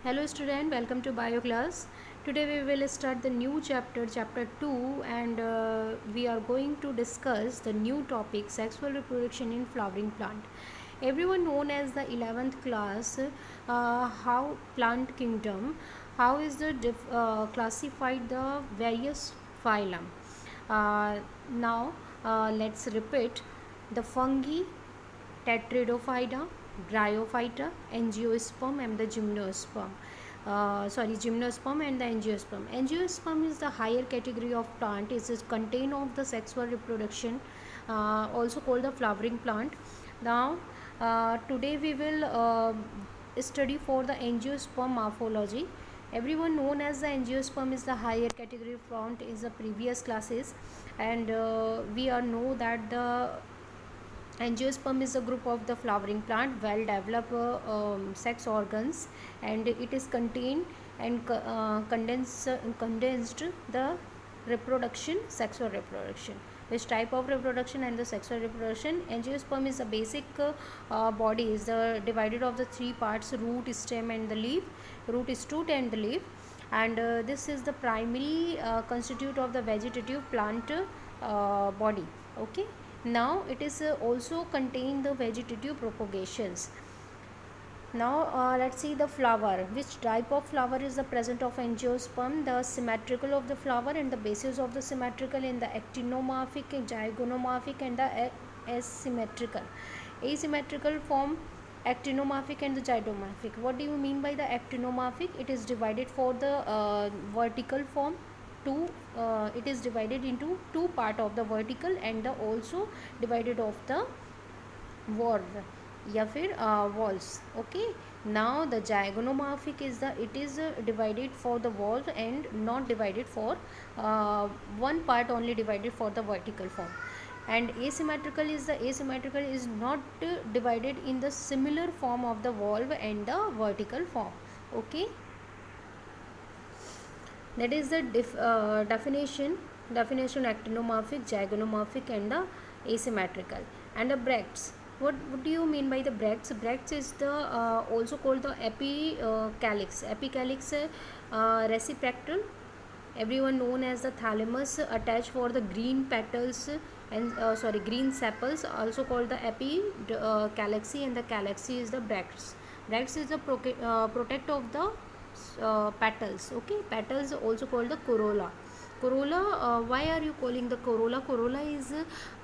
Hello student, welcome to bio class. Today we will start the new chapter 2, and we are going to discuss the new topic sexual reproduction in flowering plant. Everyone known as the 11th class, how plant kingdom, how is the classified the various phylum. Now let's repeat the fungi, Tetradophyta, Bryophyta, Angiosperm and the Gymnosperm. Gymnosperm and the Angiosperm. Angiosperm is the higher category of plant. It is contain of the sexual reproduction, also called the flowering plant. Now, today we will study for the Angiosperm morphology. Everyone known as the Angiosperm is the higher category plant in the previous classes, and we are know that the Angiosperm is a group of the flowering plant, well developed sex organs, and it is contained and condensed the reproduction, sexual reproduction. Which type of reproduction and the sexual reproduction? Angiosperm is the basic body is the divided of the three parts: root, stem, and the leaf. Root is root and the leaf, and this is the primary constitute of the vegetative plant body. Okay. Now it is also contain the vegetative propagations. Now let's see the flower. Which type of flower is the present of angiosperm? The symmetrical of the flower and the basis of the symmetrical in the actinomorphic, zygonomorphic and the asymmetrical. Asymmetrical form, actinomorphic and the zygonomorphic. What do you mean by the actinomorphic? It is divided for the vertical form. It is divided into two part of the vertical and the also divided of the valve या फिर walls. Okay. Now the zygonomorphic is divided for the valve and not divided for one part, only divided for the vertical form. And asymmetrical is not divided in the similar form of the valve and the vertical form. Okay. That is the definition actinomorphic, zygonomorphic and the asymmetrical. And the bracts. What do you mean by the bracts? Bracts is the also called the epicalyx. Epicalyx reciproctal, everyone known as the thalamus, attached for the green petals and green sepals, also called the epicalyx, and the calyxy is the bracts. Bracts is the protect of the petals. Okay. Petals also called the corolla. Corolla, why are you calling the corolla? Corolla is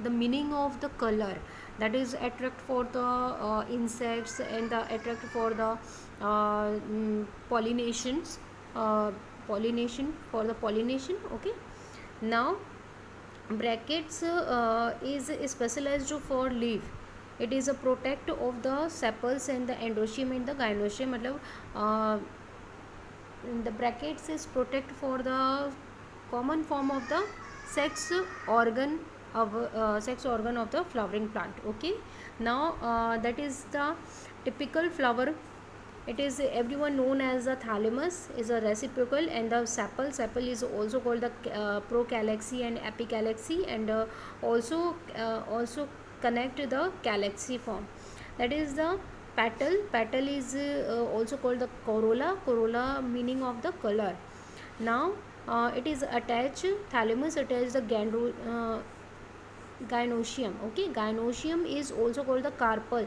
the meaning of the color, that is attract for the insects and the attract for the pollinations, for the pollination. Okay. Now brackets is specialized for leaf. It is a protect of the sepals and the endoecium and the gynoecium. The brackets is protect for the common form of the sex organ of the flowering plant. Okay. Now that is the typical flower. It is everyone known as the thalamus is a reciprocal, and the sepal is also called the procalyxy and epicalyxy, and also connect to the calyxy form. That is the petal is also called the corolla meaning of the color. Now it is attached, thalamus attached the gynoecium. Okay. Gynoecium is also called the carpel.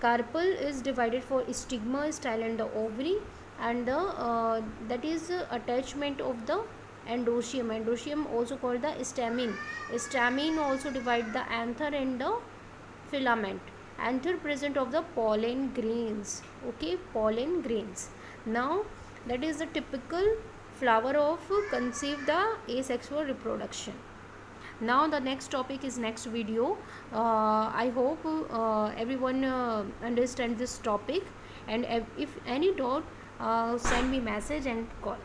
Carpel is divided for stigma, style and the ovary, and the that is attachment of the endoecium. Endoecium also called the stamen. Stamen also divide the anther and the filament. Anther present of the pollen grains. Okay. Pollen grains. Now that is the typical flower of conceive the asexual reproduction. Now the next topic is next video. I hope everyone understand this topic, and if any doubt, send me message and call.